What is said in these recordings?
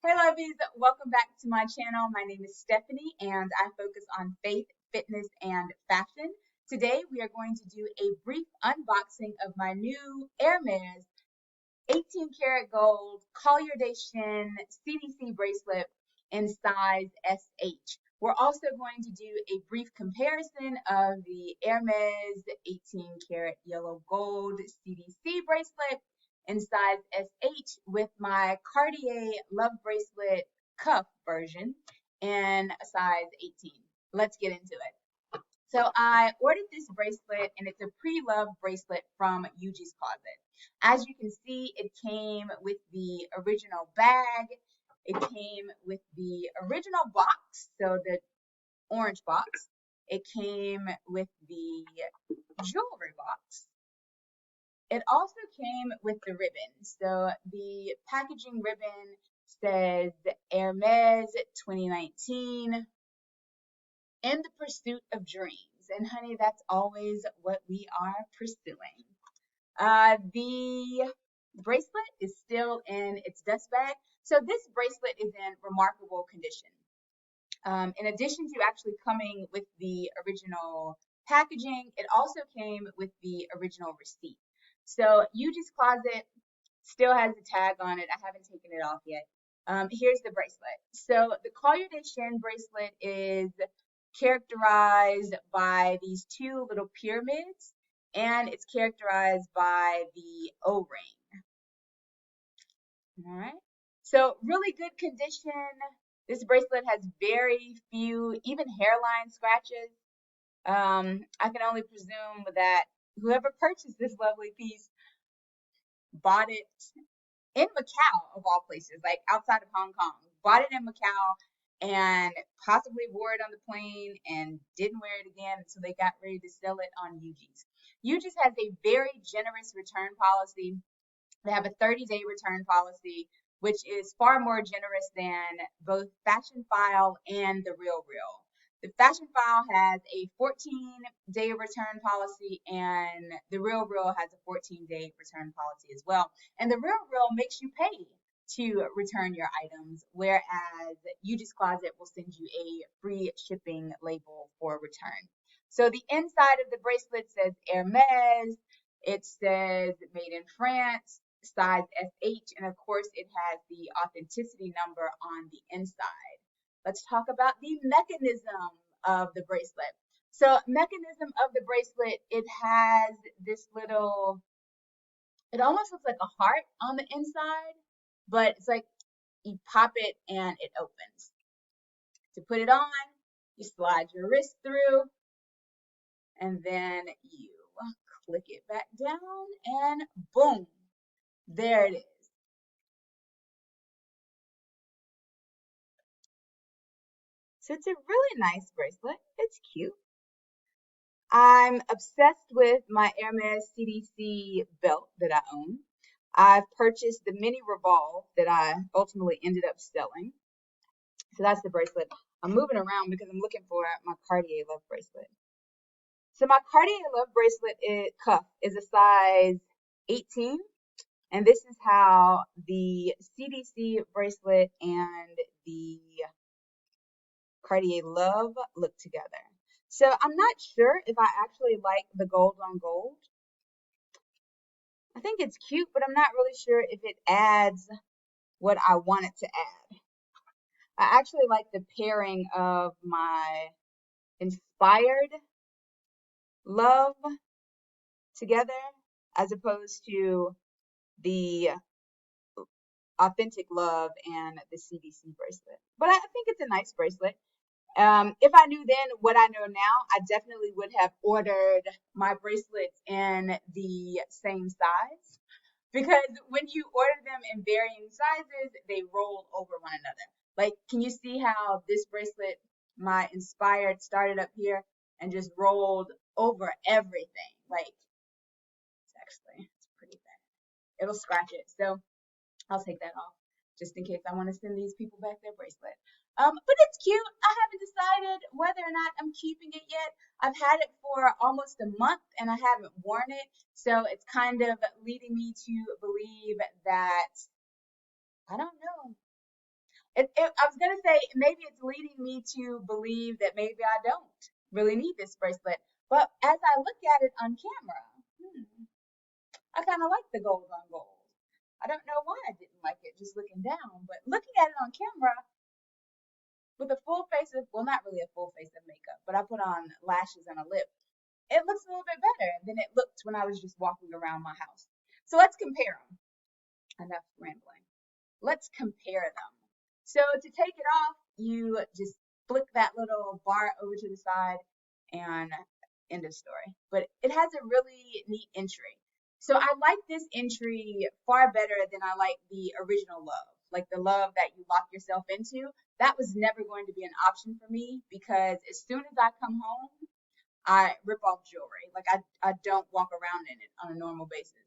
Hey lovies, welcome back to my channel. My name is Stephanie and I focus on faith, fitness, and fashion. Today we are going to do a brief unboxing of my new Hermes 18 karat gold collier CDC bracelet in size SH. We're also going to do a brief comparison of the Hermes 18 karat yellow gold CDC bracelet in size SH with my Cartier love bracelet cuff version in a size 18. Let's get into it. So I ordered this bracelet and it's a pre-loved bracelet from Yuji's Closet. As you can see, it came with the original bag. It came with the original box, so the orange box. It came with the jewelry box. It also came with the ribbon. So the packaging ribbon says Hermes 2019 in the pursuit of dreams. And honey, that's always what we are pursuing. The bracelet is still in its dust bag. So this bracelet is in remarkable condition. In addition to actually coming with the original packaging, it also came with the original receipt. So Yuji's Closet still has the tag on it. I haven't taken it off yet. Here's the bracelet. So the Collier de Chine bracelet is characterized by these two little pyramids, and it's characterized by the O-ring. All right. So really good condition. This bracelet has very few, even hairline scratches. I can only presume that whoever purchased this lovely piece bought it in Macau, of all places, like outside of Hong Kong. Bought it in Macau and possibly wore it on the plane and didn't wear it again until they got ready to sell it on Yuji's. Yuji's has a very generous return policy. They have a 30-day return policy, which is far more generous than both Fashion File and the Real Real. The Fashion File has a 14-day return policy, and the Real Real has a 14-day return policy as well. And the Real Real makes you pay to return your items, whereas Yuji's Closet will send you a free shipping label for return. So the inside of the bracelet says Hermes. It says made in France, size SH, and of course it has the authenticity number on the inside. Let's talk about the mechanism of the bracelet. So mechanism of the bracelet, it has this little, it almost looks like a heart on the inside, but it's like you pop it and it opens. To put it on, you slide your wrist through and then you click it back down and boom, there it is. So it's a really nice bracelet. It's cute. I'm obsessed with my Hermes CDC belt that I own. I've purchased the mini revolve that I ultimately ended up selling. So that's the bracelet. I'm moving around because I'm looking for my Cartier love bracelet. So my Cartier love bracelet cuff is a size 18. And this is how the CDC bracelet and the Cartier love look together. So I'm not sure if I actually like the gold on gold. I think it's cute, but I'm not really sure if it adds what I want it to add. I actually like the pairing of my inspired love together as opposed to the authentic love and the CDC bracelet. But I think it's a nice bracelet. If I knew then what I know now, I definitely would have ordered my bracelets in the same size. Because when you order them in varying sizes, they roll over one another. Like, can you see how this bracelet, my inspired, started up here and just rolled over everything? Like, it's pretty bad. It'll scratch it. So I'll take that off just in case I want to send these people back their bracelet. But it's cute. I haven't decided whether or not I'm keeping it yet. I've had it for almost a month and I haven't worn it. So it's kind of leading me to believe that, I don't know. I was gonna say maybe it's leading me to believe that maybe I don't really need this bracelet. But as I look at it on camera, I kind of like the gold on gold. I don't know why I didn't like it just looking down, but looking at it on camera with a full face of, well, not really a full face of makeup, but I put on lashes and a lip. It looks a little bit better than it looked when I was just walking around my house. So let's compare them. Enough rambling. Let's compare them. So to take it off, you just flick that little bar over to the side and end of story. But it has a really neat entry. So I like this entry far better than I like the original love, like the love that you lock yourself into. That was never going to be an option for me because as soon as I come home, I rip off jewelry. Like I don't walk around in it on a normal basis.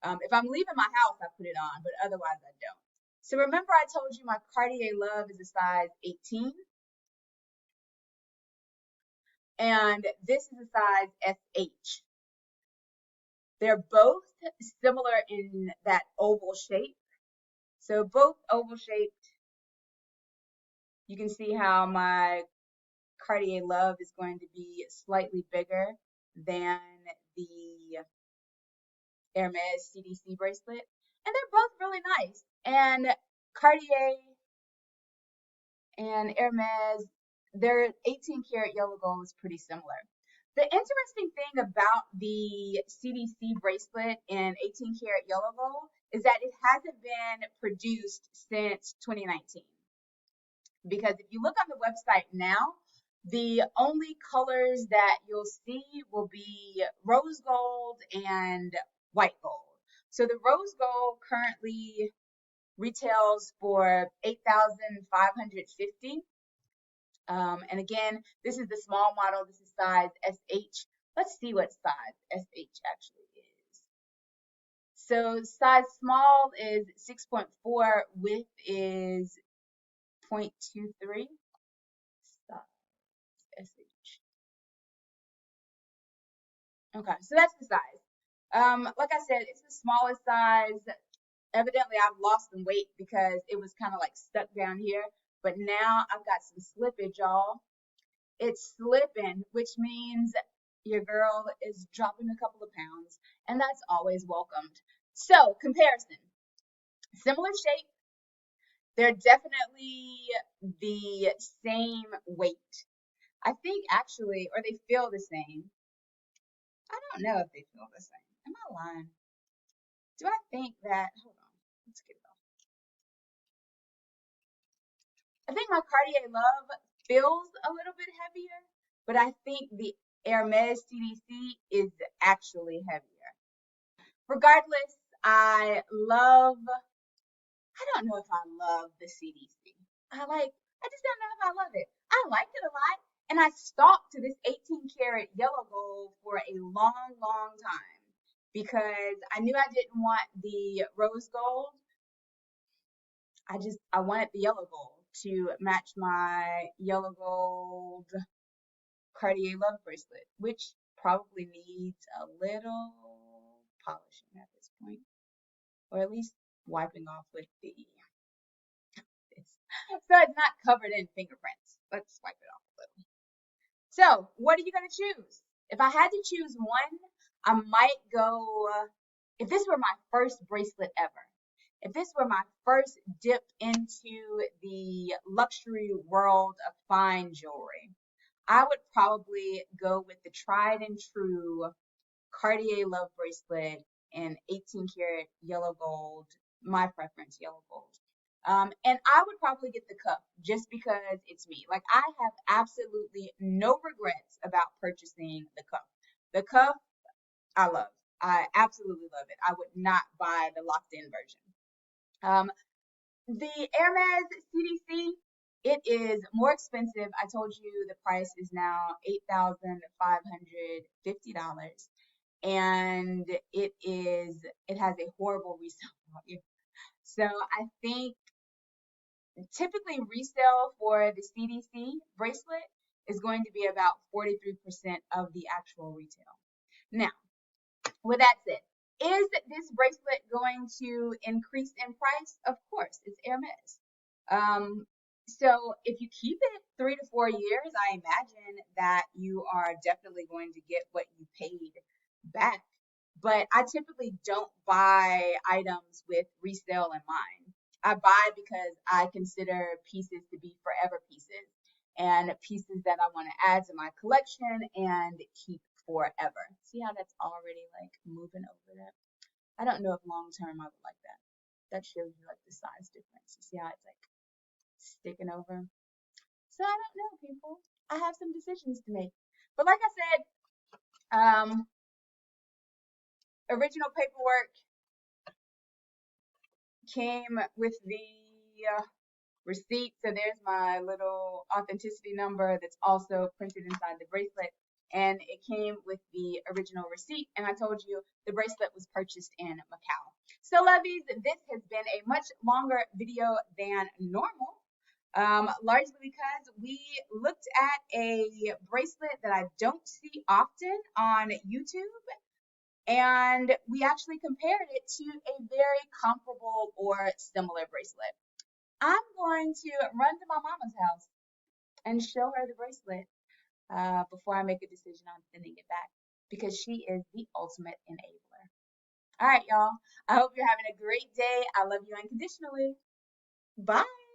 If I'm leaving my house, I put it on, but otherwise I don't. So remember I told you my Cartier Love is a size 18, and this is a size SH. They're both similar in that oval shape. So both oval shaped. You can see how my Cartier Love is going to be slightly bigger than the Hermes CDC bracelet. And they're both really nice. And Cartier and Hermes, their 18 karat yellow gold is pretty similar. The interesting thing about the CDC bracelet in 18 karat yellow gold is that it hasn't been produced since 2019. Because if you look on the website now, the only colors that you'll see will be rose gold and white gold. So the rose gold currently retails for $8,550. And again, this is the small model. This is size SH. Let's see what size SH actually is. So size small is 6.4, width is 0.23. Size SH. Okay, so that's the size. Like I said, it's the smallest size. Evidently, I've lost some weight because it was kind of like stuck down here. But now I've got some slippage, y'all. It's slipping, which means your girl is dropping a couple of pounds, and that's always welcomed. So, comparison. Similar shape. They're definitely the same weight. I think actually, or they feel the same. I don't know if they feel the same. Am I lying? Do I think that, hold on, let's get it off. I think my Cartier Love feels a little bit heavier, but I think the Hermes CDC is actually heavier. Regardless, I don't know if I love the CDC. I just don't know if I love it. I liked it a lot, and I stalked to this 18 karat yellow gold for a long, long time because I knew I didn't want the rose gold. I wanted the yellow gold to match my yellow gold Cartier Love bracelet, which probably needs a little polishing at this point, or at least wiping off with the so it's not covered in fingerprints. Let's wipe it off a little. So, what are you gonna choose? If I had to choose one, I might go. If this were my first bracelet ever, if this were my first dip into the luxury world of fine jewelry, I would probably go with the tried and true Cartier Love bracelet in 18 karat yellow gold, my preference, yellow gold. And I would probably get the cuff just because it's me. Like, I have absolutely no regrets about purchasing the cuff. The cuff, I love. I absolutely love it. I would not buy the locked in version. The Hermes CDC, it is more expensive. I told you the price is now $8,550. And it has a horrible resale value. So I think typically resale for the CDC bracelet is going to be about 43% of the actual retail. Now, with that said, is this bracelet going to increase in price? Of course, it's Hermes. So if you keep it 3 to 4 years, I imagine that you are definitely going to get what you paid back. But I typically don't buy items with resale in mind. I buy because I consider pieces to be forever pieces and pieces that I want to add to my collection and keep forever. See how that's already like moving over there? I don't know if long term I would like that. That shows you like the size difference. You see how it's like sticking over? So I don't know, people. I have some decisions to make. But like I said, original paperwork came with the receipt. So there's my little authenticity number that's also printed inside the bracelet. And it came with the original receipt. And I told you the bracelet was purchased in Macau. So, lovies, this has been a much longer video than normal. Largely because we looked at a bracelet that I don't see often on YouTube, and we actually compared it to a very comparable or similar bracelet. I'm going to run to my mama's house and show her the bracelet before I make a decision on sending it back, because she is the ultimate enabler. All right, y'all. I hope you're having a great day. I love you unconditionally. Bye.